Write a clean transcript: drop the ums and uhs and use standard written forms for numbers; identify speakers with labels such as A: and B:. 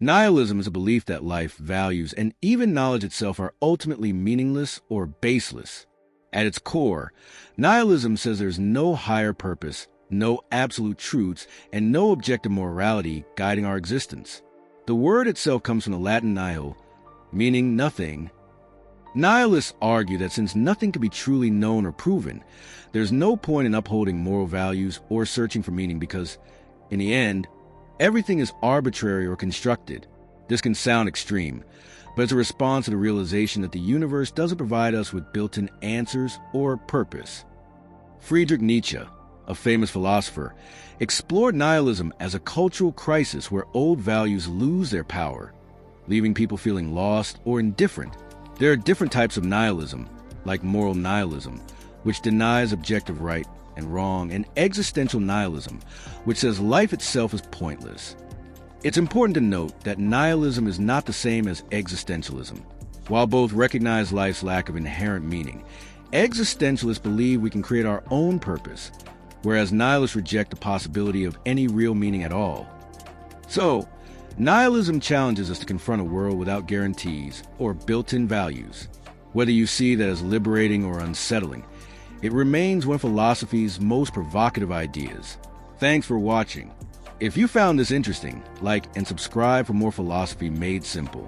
A: Nihilism is a belief that life, values, and even knowledge itself are ultimately meaningless or baseless. At its core, nihilism says there's no higher purpose, no absolute truths, and no objective morality guiding our existence. The word itself comes from the Latin nihil, meaning nothing. Nihilists argue that since nothing can be truly known or proven, there's no point in upholding moral values or searching for meaning because, in the end, everything is arbitrary or constructed. This can sound extreme, but it's a response to the realization that the universe doesn't provide us with built-in answers or purpose. Friedrich Nietzsche, a famous philosopher, explored nihilism as a cultural crisis where old values lose their power, leaving people feeling lost or indifferent. There are different types of nihilism, like moral nihilism, which denies objective right and wrong, and existential nihilism, which says life itself is pointless. It's important to note that nihilism is not the same as existentialism. While both recognize life's lack of inherent meaning, existentialists believe we can create our own purpose, whereas nihilists reject the possibility of any real meaning at all. So, nihilism challenges us to confront a world without guarantees or built-in values. Whether you see that as liberating or unsettling, it remains one of philosophy's most provocative ideas. Thanks for watching. If you found this interesting, like and subscribe for more philosophy made simple.